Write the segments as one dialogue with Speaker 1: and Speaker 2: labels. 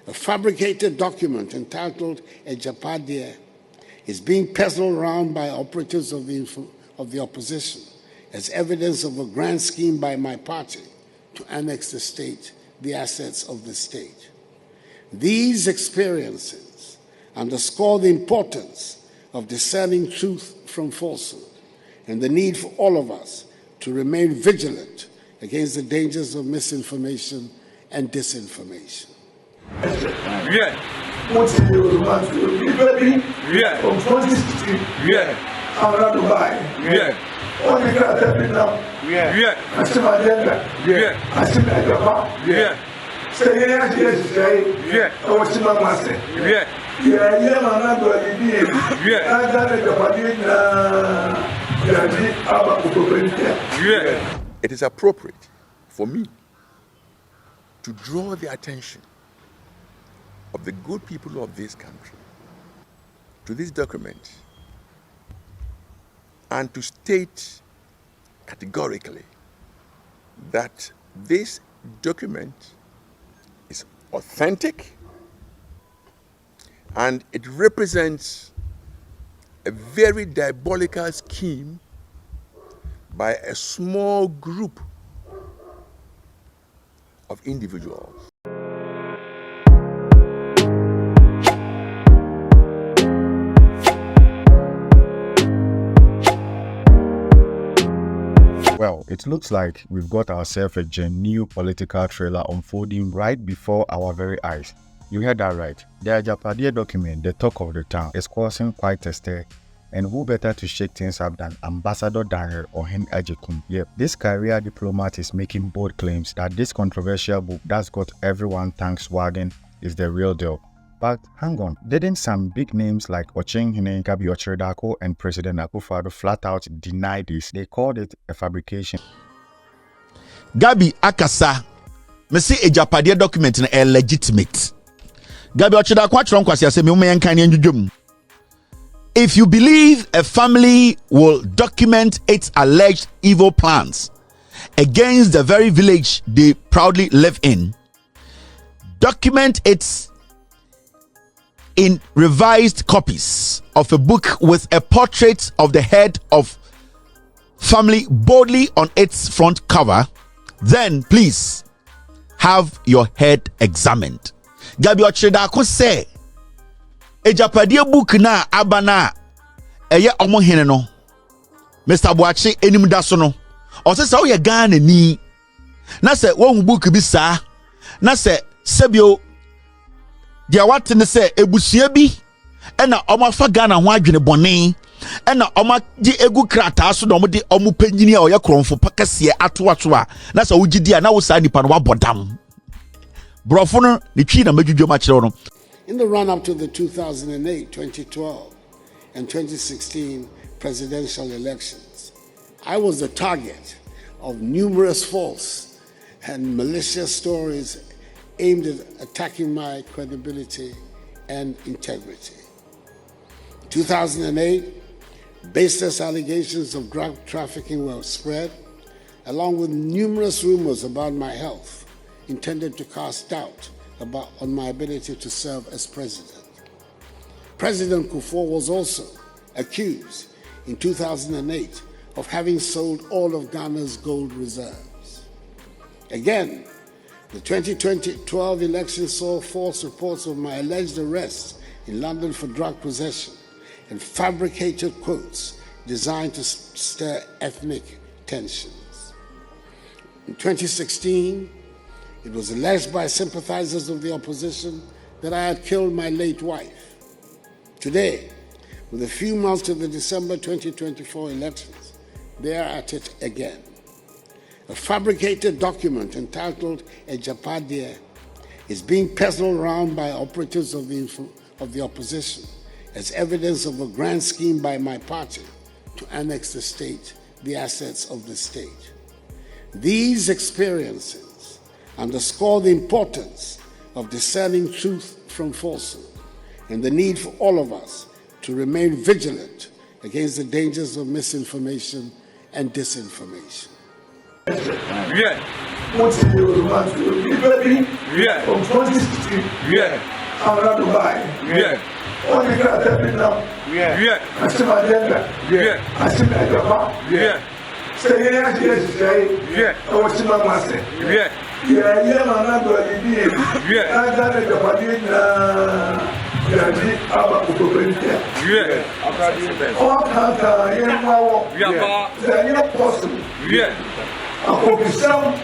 Speaker 1: A fabricated document entitled Agyapadie is being peddled around by operatives of the opposition as evidence of a grand scheme by my party to annex the state, the assets of the state. These experiences underscore the importance of discerning truth from falsehood and the need for all of us to remain vigilant against the dangers of misinformation and disinformation.
Speaker 2: Yeah. Yeah.
Speaker 3: From 2016.
Speaker 2: Yeah.
Speaker 3: I'm not Dubai.
Speaker 2: Yeah.
Speaker 3: All the guys have been now.
Speaker 2: Yeah.
Speaker 3: I see my agenda.
Speaker 2: Yeah.
Speaker 3: I see my agenda.
Speaker 2: Yeah.
Speaker 3: So yes,
Speaker 2: Yeah.
Speaker 3: I was in my master.
Speaker 2: Yeah.
Speaker 3: Yeah, I'm not going to be here.
Speaker 2: Yeah.
Speaker 3: I got
Speaker 2: Yeah.
Speaker 4: It is appropriate for me to draw the attention of the good people of this country to this document and to state categorically that this document is authentic and it represents a very diabolical scheme by a small group of individuals.
Speaker 5: Well, it looks like we've got ourselves a genuine political thriller unfolding right before our very eyes. You heard that right. The Agyapadie document, the talk of the town, is causing quite a stir. And who better to shake things up than Ambassador Daniel Ohene Agyekum? Yep, this career diplomat is making bold claims that this controversial book that's got everyone thanks wagging is the real deal. But hang on, didn't some big names like Okyenhene and President Akufo-Addo flat out deny this? They called it a fabrication.
Speaker 6: Gabi akasa, me say Agyapadie document na illegitimate. Gabi Ochredako atron kwase ase me umeyankan ni ndwudwom. If you believe a family will document its alleged evil plans against the very village they proudly live in, document it in revised copies of a book with a portrait of the head of family boldly on its front cover, then please have your head examined. Gabi Ochredako say Agyapadie book na abana eye Okyenhene no Mr. Boachi enim da so no o se wo ye Ghana ni na se wo book bi saa na se sebio dia wat ne se ebusua bi e na omafa Ghana ho adwene bone e na omaji egu krata so na omde omupanyini a oye kronfo pakase atoato a na se wo gidi a na wo saa nipa no wabodam brofo no ne twi na madwudwo ma kire no.
Speaker 1: In the run-up to the 2008, 2012, and 2016 presidential elections, I was the target of numerous false and malicious stories aimed at attacking my credibility and integrity. In 2008, baseless allegations of drug trafficking were spread, along with numerous rumors about my health intended to cast doubt on my ability to serve as president. President Akufo was also accused in 2008 of having sold all of Ghana's gold reserves. Again, the 2012 election saw false reports of my alleged arrest in London for drug possession and fabricated quotes designed to stir ethnic tensions. In 2016, it was alleged by sympathizers of the opposition that I had killed my late wife. Today, with a few months to the December 2024 elections, they are at it again. A fabricated document entitled Agyapadie is being peddled around by operatives of the opposition as evidence of a grand scheme by my party to annex the state, the assets of the state. These experiences underscore the importance of discerning truth from falsehood and the need for all of us to remain vigilant against the dangers of misinformation and disinformation.
Speaker 2: Yeah.
Speaker 3: What's in your month? Baby.
Speaker 2: Yeah.
Speaker 3: From 2016.
Speaker 2: Yeah.
Speaker 3: I'm not Dubai.
Speaker 2: Yeah.
Speaker 3: What you got to me now?
Speaker 2: Yeah.
Speaker 3: I see my agenda.
Speaker 2: Yeah.
Speaker 3: I see my agenda.
Speaker 2: Yeah.
Speaker 3: Say yes, say.
Speaker 2: Yeah.
Speaker 3: I want to my master.
Speaker 2: Yeah.
Speaker 3: Yeah, man, I'm going to be.
Speaker 2: Yeah.
Speaker 3: I got a Agyapadie
Speaker 2: Yeah.
Speaker 3: all kinds of
Speaker 2: Yeah.
Speaker 3: they're not possible.
Speaker 2: Yeah.
Speaker 3: I hope you sound.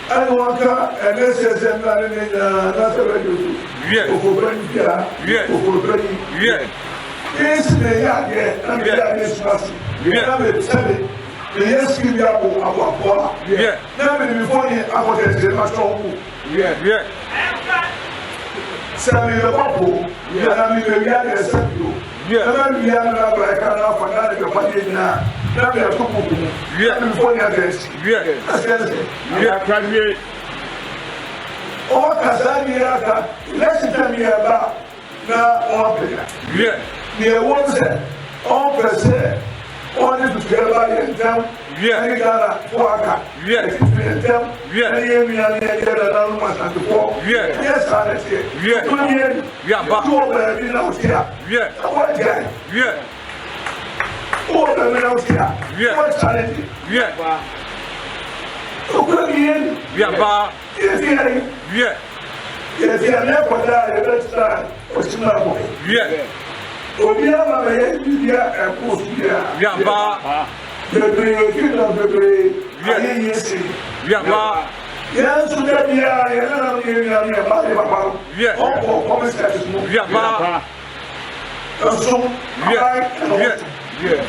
Speaker 3: I want to, and this is another that's what I do.
Speaker 2: Yeah. Yeah. Yeah.
Speaker 3: Yes, they are here, and they are this massive.
Speaker 2: Yeah.
Speaker 3: The yes, give you our
Speaker 2: Yeah.
Speaker 3: Never before you, I was a master.
Speaker 2: Yeah. Yeah.
Speaker 3: Send me the bubble. Yeah, I mean, we are the same.
Speaker 2: Yeah.
Speaker 3: We are not like I can't find out Agyapadie now. Now we are talking.
Speaker 2: Yeah.
Speaker 3: Before you are this.
Speaker 2: Yeah. Yeah. Graduate.
Speaker 3: All Kazaniaka, let's tell me about now on Pena.
Speaker 2: Yeah.
Speaker 3: Near one set, all per se, only to get by and tell.
Speaker 2: Yeah.
Speaker 3: Any Ghana, Waka.
Speaker 2: Yeah.
Speaker 3: Tell.
Speaker 2: Yeah.
Speaker 3: Any Amy and the other months and the four.
Speaker 2: Yeah.
Speaker 3: Yes, I say.
Speaker 2: Yeah. Yeah, but.
Speaker 3: Two of them in out here.
Speaker 2: Yeah.
Speaker 3: What guy?
Speaker 2: Yeah.
Speaker 3: Two of them in out here.
Speaker 2: Yeah.
Speaker 3: What challenge?
Speaker 2: Yeah.
Speaker 3: Okyenhene.
Speaker 2: Yeah, but.
Speaker 3: Yeah.
Speaker 2: Yeah.
Speaker 3: Yes, you never die, the next time. What's your boy?
Speaker 2: Yeah.
Speaker 3: Obiama may be a post here.
Speaker 2: Yeah, but.
Speaker 3: The kingdom of the brave. Yes,
Speaker 2: Yeah, but.
Speaker 3: yes, so that we are
Speaker 2: Yeah.
Speaker 3: all promise that is more.
Speaker 2: Yeah, but.
Speaker 3: So,
Speaker 2: Yeah. Yeah.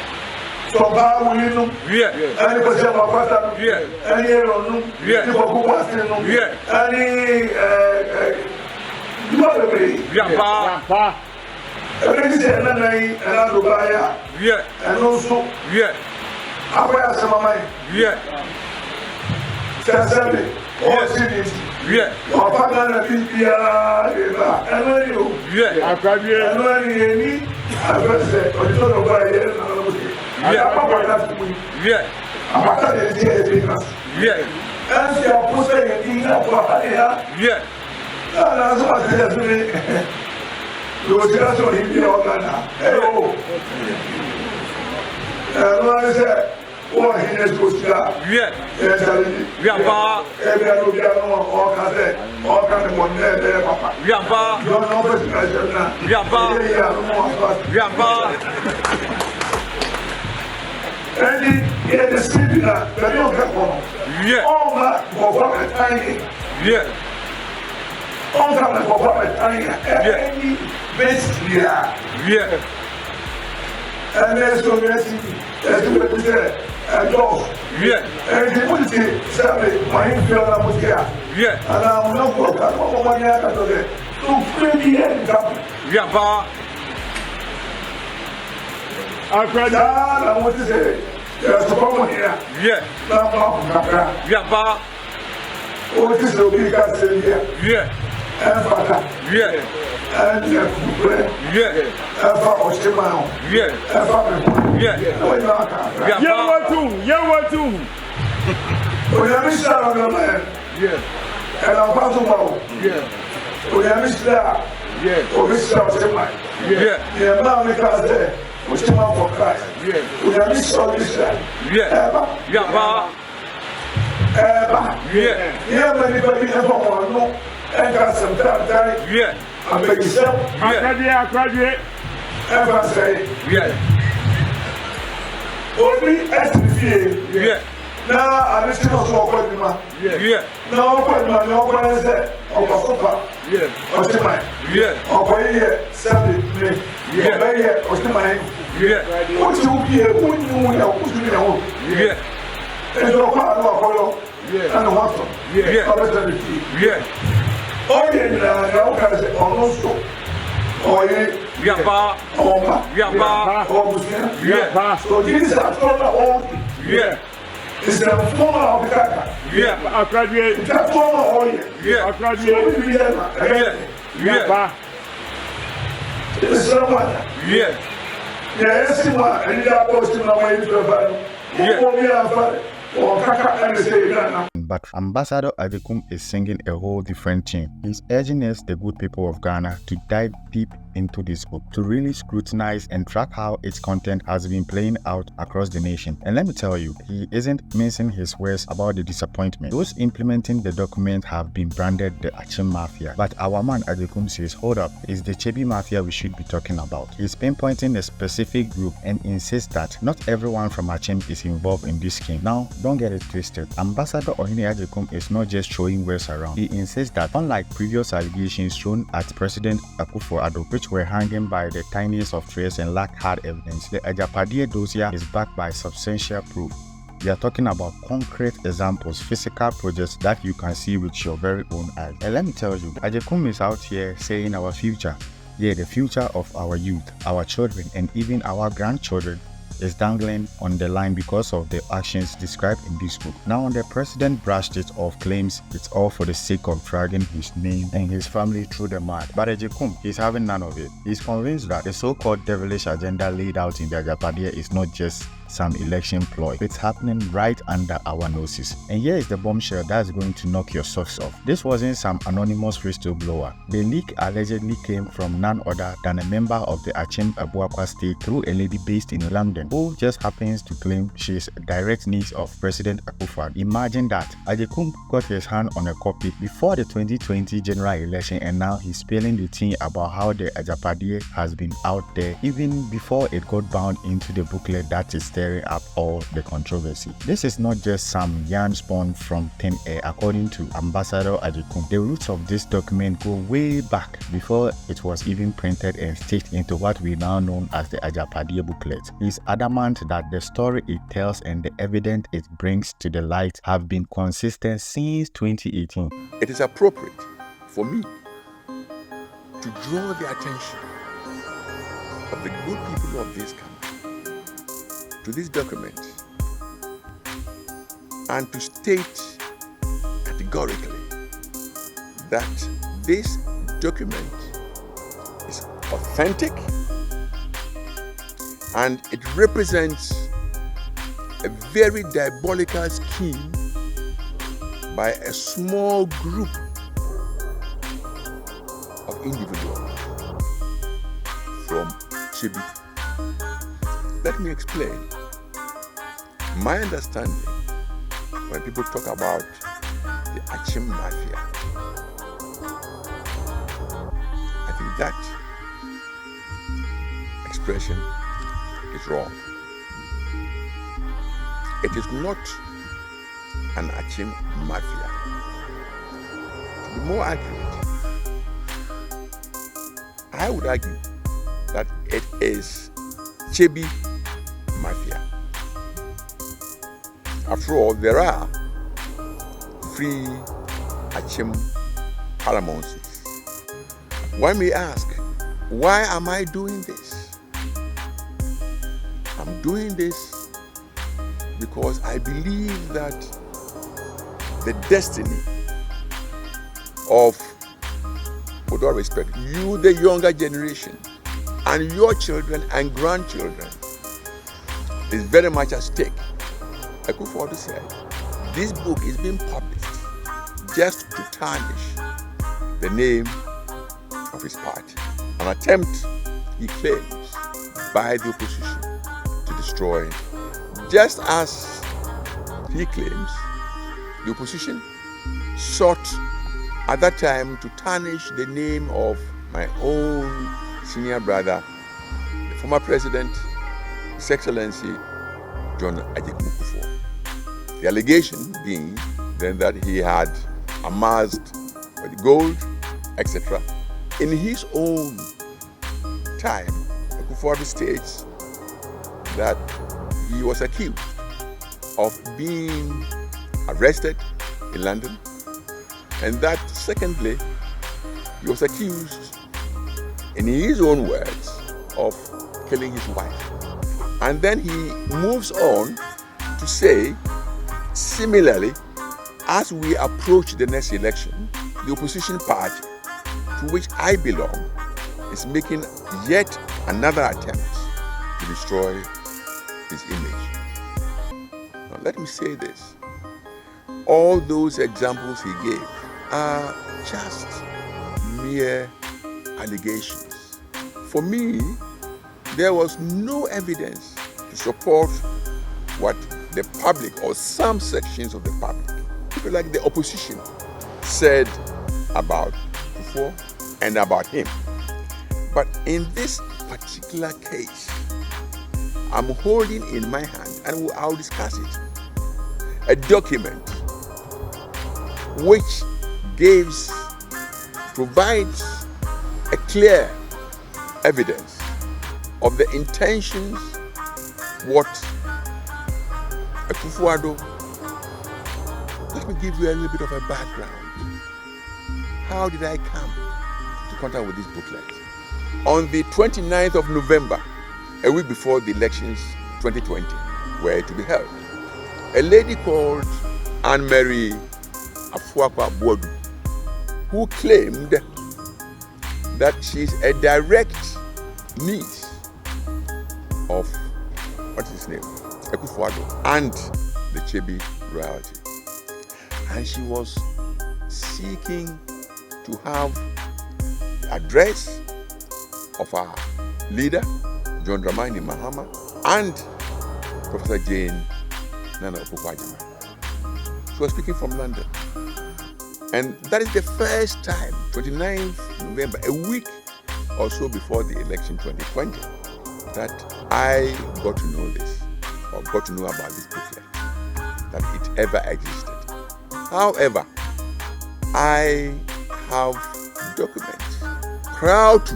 Speaker 3: so how will you know?
Speaker 2: Yeah.
Speaker 3: Any person of Father?
Speaker 2: Yeah.
Speaker 3: Any error?
Speaker 2: Yeah.
Speaker 3: Any who was in?
Speaker 2: Yeah.
Speaker 3: Any you are the brave.
Speaker 2: Yeah, but.
Speaker 3: Everything is another buyer.
Speaker 2: Yeah.
Speaker 3: And also,
Speaker 2: Yeah.
Speaker 3: Abaya Samamai,
Speaker 2: Yeah.
Speaker 3: Sasabe, all cities,
Speaker 2: Yeah.
Speaker 3: or Pagana Bibia, and when you,
Speaker 2: Yeah.
Speaker 3: and when you need, I will say, or you don't know why you are.
Speaker 2: Yeah.
Speaker 3: About the day,
Speaker 2: Yeah.
Speaker 3: and you are pushing in India.
Speaker 2: Yeah.
Speaker 3: That's what they are doing. You will just on India or Ghana. Oh, and I said, what he is to start.
Speaker 2: Yeah.
Speaker 3: Yes,
Speaker 2: Yeah, but.
Speaker 3: every other all kind of money there, Papa.
Speaker 2: Yeah, but.
Speaker 3: You don't know what you guys are now.
Speaker 2: Yeah, but. Yeah, but.
Speaker 3: And the city now, the young people,
Speaker 2: Yeah.
Speaker 3: all that for a tiny,
Speaker 2: Yeah.
Speaker 3: all that for a tiny, any base here.
Speaker 2: Yeah.
Speaker 3: And there's so many, as we say, a dog.
Speaker 2: Yeah.
Speaker 3: And the police say, my inferior was here.
Speaker 2: Yeah.
Speaker 3: And I'm not going to go over here today. To free the end.
Speaker 2: Yeah, but.
Speaker 3: I want to say, there's a problem here.
Speaker 2: Yeah. Yeah, but.
Speaker 3: What is the big castle here?
Speaker 2: Yeah.
Speaker 3: And Father,
Speaker 2: Yeah.
Speaker 3: and the
Speaker 2: Yeah.
Speaker 3: and for Oshimao,
Speaker 2: Yeah.
Speaker 3: and for
Speaker 2: Yeah.
Speaker 3: Yeah.
Speaker 2: Yeah, but.
Speaker 3: We have missed out on the man,
Speaker 2: Yeah.
Speaker 3: and I'm possible.
Speaker 2: Yeah.
Speaker 3: We have missed out.
Speaker 2: Yeah.
Speaker 3: We missed out Oshimai.
Speaker 2: Yeah.
Speaker 3: The man because there, Oshimao for Christ.
Speaker 2: Yeah.
Speaker 3: We have missed out this time.
Speaker 2: Yeah. Yeah, but. Yeah.
Speaker 3: Yeah, but anybody ever want to know, and got some time,
Speaker 2: Yeah.
Speaker 3: I beg yourself,
Speaker 2: Yeah.
Speaker 3: ever say,
Speaker 2: Yeah.
Speaker 3: only SPCA.
Speaker 2: Yeah.
Speaker 3: Now, I listen to Okyenhene.
Speaker 2: Yeah.
Speaker 3: Now, Okyenhene say, Okosopa,
Speaker 2: Yeah.
Speaker 3: Oshimai,
Speaker 2: Yeah.
Speaker 3: Okoye, Sabi,
Speaker 2: Yeah.
Speaker 3: Okoye, Oshimai.
Speaker 2: Yeah.
Speaker 3: What you hear, what you know, what you know,
Speaker 2: Yeah.
Speaker 3: and your father,
Speaker 2: Yeah.
Speaker 3: and what?
Speaker 2: Yeah. Yeah.
Speaker 3: Oh, yeah, now, guys, also, oh, yeah.
Speaker 2: Yeah, but.
Speaker 3: Oma,
Speaker 2: Yeah, but.
Speaker 3: Obusia.
Speaker 2: Yeah.
Speaker 3: So these are all.
Speaker 2: Yeah.
Speaker 3: It's the former of the Kaka.
Speaker 2: Yeah.
Speaker 3: It's the former oil.
Speaker 2: Yeah.
Speaker 3: So we
Speaker 2: Yeah. Yeah.
Speaker 3: It's someone.
Speaker 2: Yeah.
Speaker 3: Yes, and you are posting my way to the
Speaker 5: But Ambassador Agyekum is singing a whole different tune. He's urging us, the good people of Ghana, to dive deep into this book, to really scrutinize and track how its content has been playing out across the nation. And let me tell you, he isn't mincing his words about the disappointment. Those implementing the document have been branded the Achim Mafia. But our man Agyekum says, hold up, it's the Kyebi Mafia we should be talking about. He's pinpointing a specific group and insists that not everyone from Achim is involved in this scheme. Now, don't get it twisted. Ambassador Ohene Agyekum is not just throwing words around. He insists that unlike previous allegations thrown at President Akufo-Addo, which were hanging by the tiniest of threads and lacked hard evidence, the Agyapadie dossier is backed by substantial proof. We are talking about concrete examples, physical projects that you can see with your very own eyes. And let me tell you, Agyekum is out here saying our future, yeah, the future of our youth, our children, and even our grandchildren is dangling on the line because of the actions described in this book. Now, the president brushed it off, claims it's all for the sake of dragging his name and his family through the mud. But Agyekum, he's having none of it. He's convinced that the so-called devilish agenda laid out in the Agyapadie is not just some election ploy. It's happening right under our noses. And here is the bombshell that's going to knock your socks off. This wasn't some anonymous whistleblower. The leak allegedly came from none other than a member of the Achim Abuakwa state through a lady based in London who just happens to claim she's a direct niece of President Akufo-Addo. Imagine that. Agyekum got his hand on a copy before the 2020 general election, and now he's spilling the tea about how the Agyapadie has been out there even before it got bound into the booklet that is stirring up all the controversy. This is not just some yarn spun from thin air. According to Ambassador Agyekum, the roots of this document go way back before it was even printed and stitched into what we now know as the Agyapadie booklet. He's adamant that the story it tells and the evidence it brings to the light have been consistent since 2018.
Speaker 4: It is appropriate for me to draw the attention of the good people of this country to this document and to state categorically that this document is authentic and it represents a very diabolical scheme by a small group of individuals from Kyebi. Let me explain. My understanding, when people talk about the Achim Mafia, I think that expression is wrong. It is not an Achim Mafia. To be more accurate, I would argue that it is Kyebi Mafia. After all, there are 3 Achim paramouncies. One may ask, why am I doing this? I'm doing this because I believe that the destiny of, with all respect, you, the younger generation, and your children and grandchildren is very much at stake. Akufo-Addo said, this book is being published just to tarnish the name of his party. An attempt, he claims, by the opposition to destroy, just as he claims the opposition sought at that time to tarnish the name of my own senior brother, the former president, His Excellency John Agyekum. The allegation being then that he had amassed the gold, etc. In his own time, Akufo-Addo states that he was accused of being arrested in London, and that secondly, he was accused, in his own words, of killing his wife. And then he moves on to say, similarly, as we approach the next election, the opposition party, to which I belong, is making yet another attempt to destroy his image. let me say this. All those examples he gave are just mere allegations. For me, there was no evidence to support what the public or some sections of the public, people like the opposition, said about Akufo and about him. But in this particular case, I'm holding in my hand, and I'll discuss it, a document which provides a clear evidence of the intentions, what Akufo-Addo. Let me give you a little bit of a background. How did I come to contact with this booklet? On the 29th of November, a week before the elections 2020 were to be held, a lady called Anne-Marie Afuakwa-Boadu, who claimed that she's a direct niece of, what's his name, Akufo-Addo, and the Kyebi royalty. And she was seeking to have the address of our leader, John Dramani Mahama, and Professor Jane Nana Opoku-Agyeman. She was speaking from London. And that is the first time, 29th November, a week or so before the election 2020, that I got to know this, or got to know about this booklet, that it ever existed. However, I have documents prior to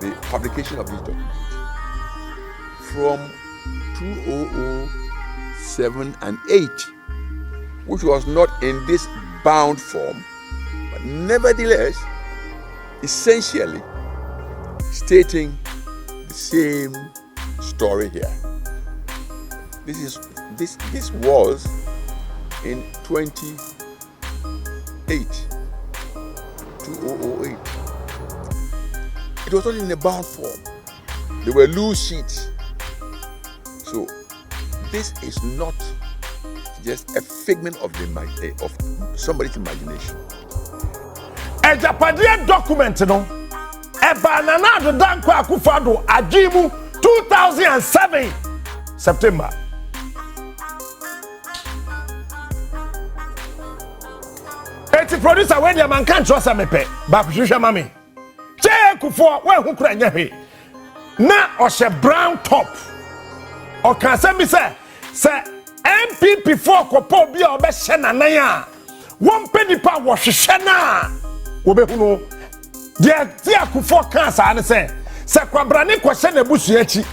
Speaker 4: the publication of this document from 2007 and 8, which was not in this bound form, but nevertheless, essentially stating the same story here. This was in 2008. It was not in a bound form. They were loose sheets. So this is not just a figment of somebody's imagination.
Speaker 7: Agyapadie document no. Eba nana do Daniel Akufo-Addo Agyekum 2007 September. Eti producer when the man can't trust me pe. Ba hwehwe mami. Che Akufo we hu kura nya hwe. Na o she brown top. O kan say me say MPP for kopo bi a obehye nanan a won pedipa wo hwehwe na wo be hu no de ti Akufo kan sa ne say kwabrane kwhye na busu achi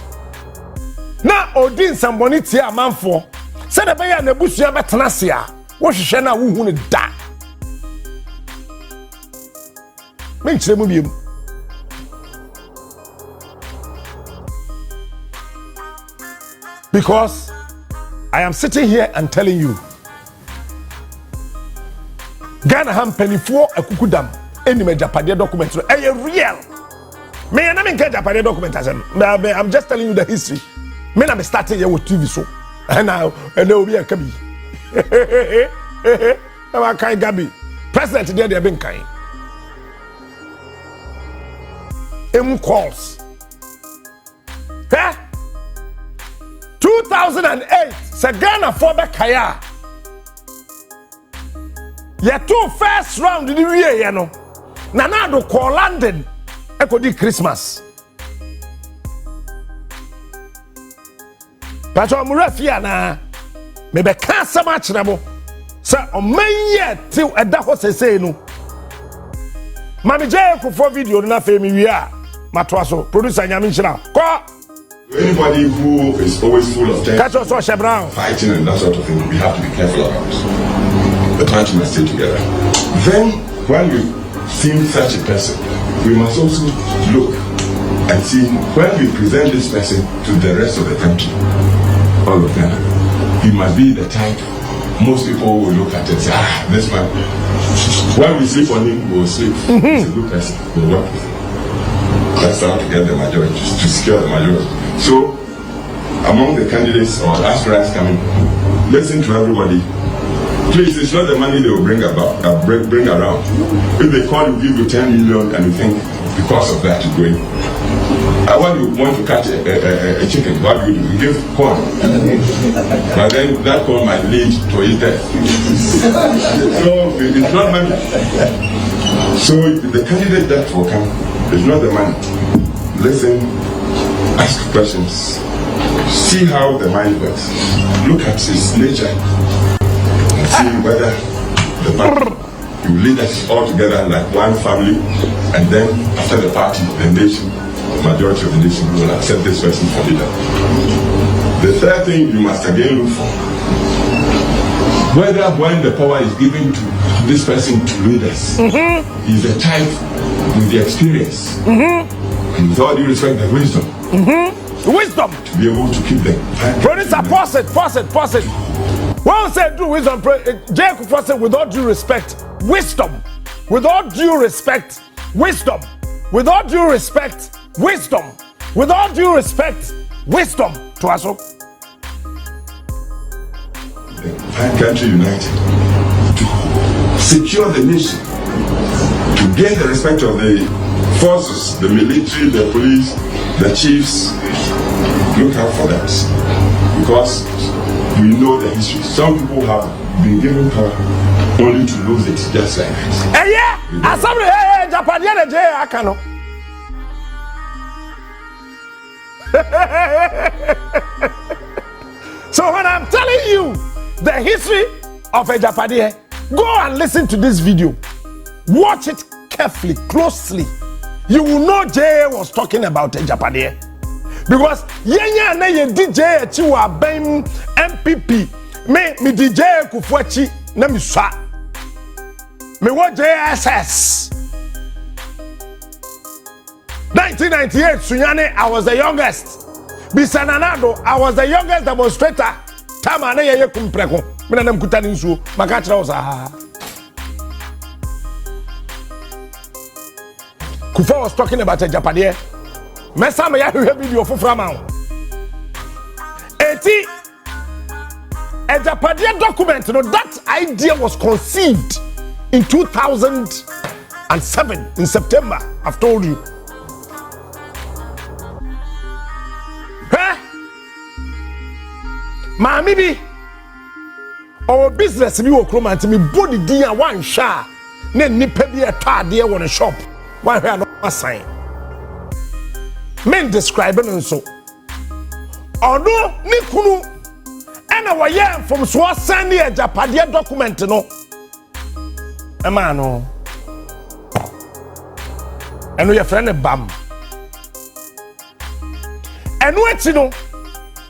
Speaker 7: na odi nsamboni ti amanfo se na be ya na busu betena se a wo hwehwe na wo hu ne da men kire mu biem. Because I am sitting here and telling you, Ghana ham penifo akukudam eni Agyapadie document no real. Me na me get Agyapadie document asem. I'm just telling you the history. Me na me starting here with TV so. And now obi akabi. Aba kai Gabi. President there dey ben kai. Calls. 2008, Ghana for Bekaya. Ye two first round in the year, you know. Nana do call London. Eko di Christmas. Pacho Murafia na me be can so much nabo. Sa o menye till eda ho sese no. Mami je ko for video na fe mi wi a. Matwaso producer nyame nchira. Ko
Speaker 8: anybody who is always full of tension,
Speaker 7: fighting
Speaker 8: and that sort of thing, we have to be careful about. The country must stay together. Then, when we see such a person, we must also look and see when we present this person to the rest of the country, all of them, he must be the type most people will look at and say, this man, when we sleep on him, we will sleep. He's a good person, we'll work with him. That's how to get the majority, to secure the majority. So, among the candidates or aspirants coming, listen to everybody. Please, it's not the money they will bring around. If they call you, give you 10 million, and you think because of that you're going. When you want to catch a chicken, what do? You give corn. But then that corn might lead to his death. So it's not money. So the candidate that will come, it's not the money. Listen, ask questions, see how the mind works, look at his nature, and see whether the party you lead us all together like one family, and then after the party, the nation, the majority of the nation will accept this person for leader. The third thing you must again look for, whether when the power is given to this person to lead us, he's a type with the experience, and with all due respect, the wisdom.
Speaker 7: Wisdom.
Speaker 8: To be able to keep them.
Speaker 7: Producer, pause it. Well said, do wisdom. Jacob first said, with all due respect, wisdom. With all due respect, wisdom. With all due respect, wisdom. With all due respect, wisdom. To us all.
Speaker 8: The country united to secure the nation, to gain the respect of the forces, the military, the police, the chiefs. Look out for that, because we know the history. Some people have been given power only to lose it just like that.
Speaker 7: Hey, yeah, assembly, hey, Agyapadie de J Akano. So when I'm telling you the history of Agyapadie, go and listen to this video. Watch it carefully, closely. You will know J was talking about Agyapadie. Because yenya na ye DJ achi wa ben MPP me DJ Akufo-Addo na mi swa me wo JSS 1998 Sunyane, I was the youngest. Bisananado, I was the youngest demonstrator. Tama na ye kumpreko me na nam kutani nsuo maka kira osa. Kufa was talking about Agyapadie. Mesa me ya hwe video fofra ma ho. Eti Agyapadie document, no, that idea was conceived in 2007 in September. I've told you. Huh? Mami bi our business bi wo kroma nti me body din a wan hwa na nipa bi etade won a shop. Wan hwa no sign. Men describing and so. Ono ni kunu ena waye from so send the Agyapadie document no. Ema no. Eno ye friend bam. Eno echi no.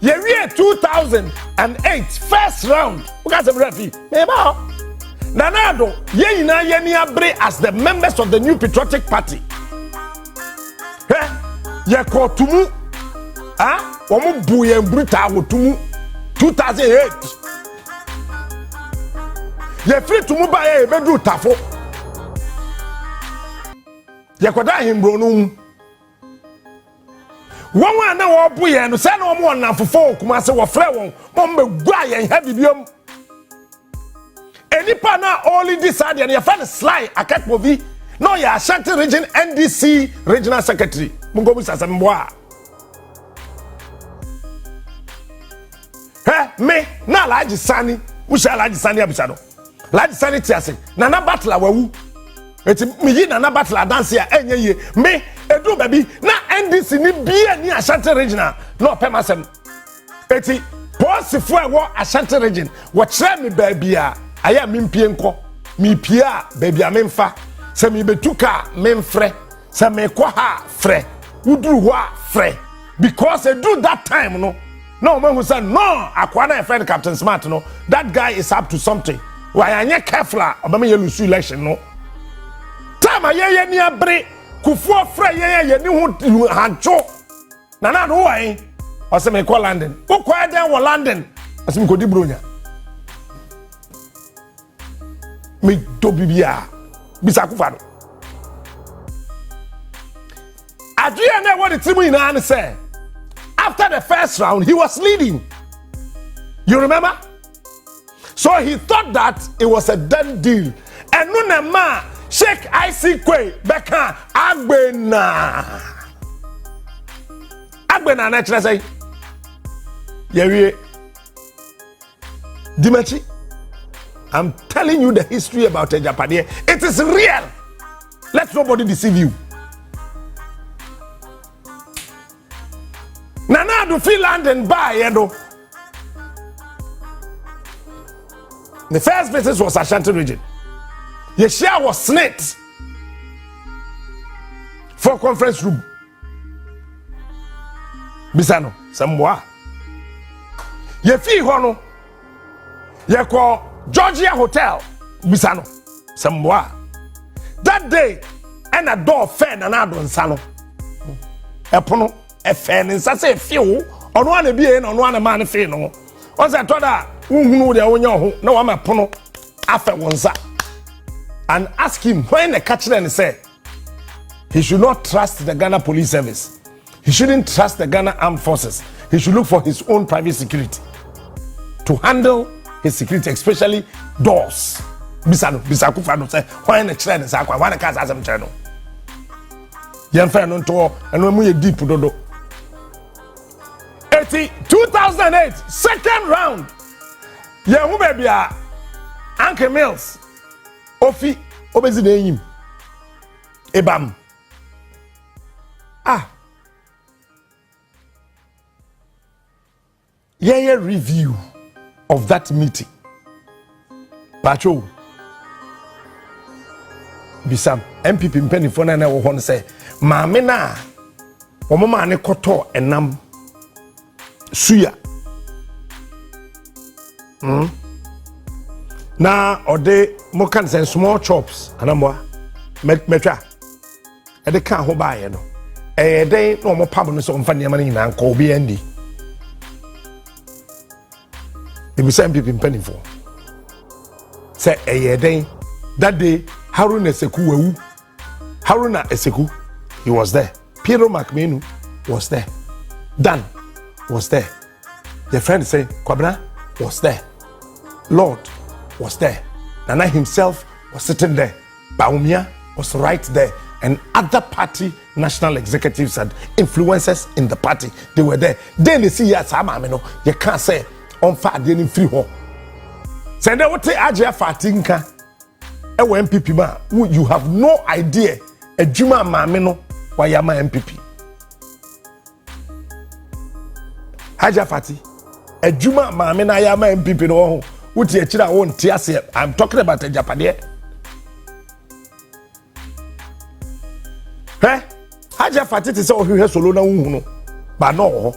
Speaker 7: Ye wie 2008 first round. Uka se refi. Meba. Nanado ye nyina ye ni abre as the members of the New Patriotic Party. Ye ko tumu womu buye bruta wo tumu 2008 ye free tumu ba ye bedu tafo ye ko da himbro no won na wo buye no se na wo mo na fofo kuma se wo frɛ won mo mbegua ye ha bibiom enipa na only decide ye fa Sly Akekmovi no ya Ashanti region NDC regional secretary mungobu sasamboa me na Alhaji Sani usha Alhaji Sani abisado Alhaji Sani tiase Nana Batla wawu eti me yi Nana Batla dance ya enye ye me edu baby na NDC ni bia ni Ashanti regional no pemasem eti posifo ewo Ashanti region wo kire me baby a aya me mpie nko me pie a baby a memfa se me betuka memfre se me kwa ha fre uduru ho a fre because do that time no man who said no akwana friend Captain Smart no that guy is up to something why anya careful obama ye lose election no time ye ni abre kufuo fre ye ni hu hancho na no why o se me call London o kwa den wo London as me ko di bronya me do bibia bisa Akufo-Addo adua na what the team ina an say after the first round, he was leading. You remember? So he thought that it was a done deal. And Nunema, Sheikh I.C. Kwe, Beka, Agbena. Agbena, naturally say. Yeah, Dimitri, I'm telling you the history about Agyapadie. It is real. Let nobody deceive you. Nana do feel land and buy, you know. The first business was Ashanti region. Yeshia was snaked for conference room. Bisano, Samwa. Yefi hono. Yeko Georgia Hotel. Bisano, Samwa. That day, and a door fan and I don't sano. Epono, a fan, and such a few on one being on one man fino. Once I told her, who the onyo, no one a pono after one sa. And ask him when the catcher and say he should not trust the Ghana Police Service. He shouldn't trust the Ghana Armed Forces. He should look for his own private security to handle his security, especially doors. Bisano, Akufo-Addo say when the children is aqua, when the cars has them channel. Young friend on tour and when we deep dodo. 2008 second round. Yeah, who baby Uncle Mills. Ofi obezi na enyim ebam yeah review of that meeting pacho bisam MPP mpanifo na wo hon say maame na wo mama ne koto enam suya na ode mo kan say small chops anamwa metwa e de kan ho baaye no den no mo pam no so mfa ne ma nyina nko obi andi e bi say people penny for say den that day Haruna Eseku he was there. Piero Macmenu was there. Dan was there. Your friend say Kwabena was there. Lord was there. Nana himself was sitting there. Baumia was right there. And other party national executives and influencers in the party, they were there. Then they see yes, you can't say on fire didn't free home. Say they would take Agyapadie MPP ma, you have no idea. A Juma Mamino, why am I MPP? Agyapadie, a Juma Mamina Yama MPP no. What you won't tease. I'm talking about Agyapadie. Eh? Agyapadie is all who has solo no, but no.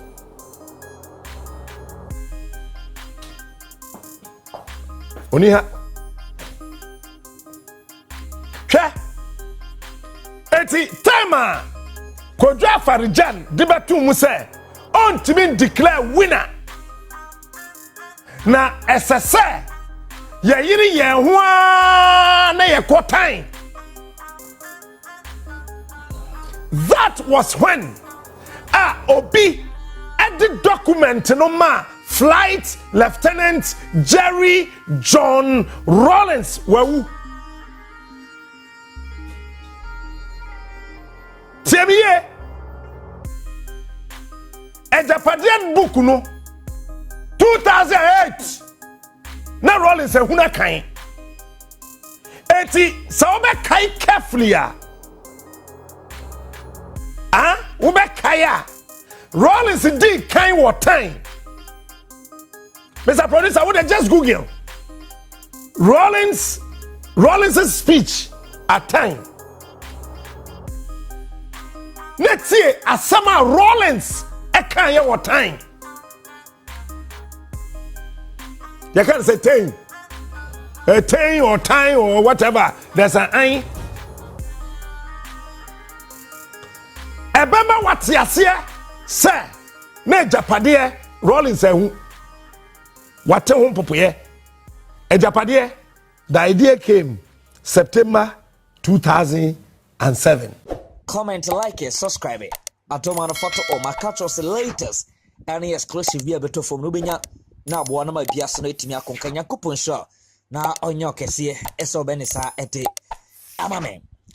Speaker 7: Oniha. Che. Eti tema. Kodwa Farijan debatu mu say on to be declare winner. Na SSA ya yiri ye ho na ye kotan. That was when Obi edit document no ma Flight Lieutenant Jerry John Rawlings wewu. Tiemiye Agyapadie book no 2008 na Rawlings ehuna kan eti sa obe kai carefully obe kai Rawlings did kind what time Mr. Producer would just Google Rawlings' speech at time next year asama Rawlings e kan what time. You can't say ten or time or whatever. There's an I. Ebema what you say? Ne Agyapadie Rawlings say who? What home popoye? Agyapadie. The idea came September 2007.
Speaker 9: Comment, like it, subscribe it. Atomano photo or my catch us the latest any exclusive be able to from Rubina. Now, one of my biasonate me a concanya coupon show. Now, on your case, here, Benisa ete. Amamen.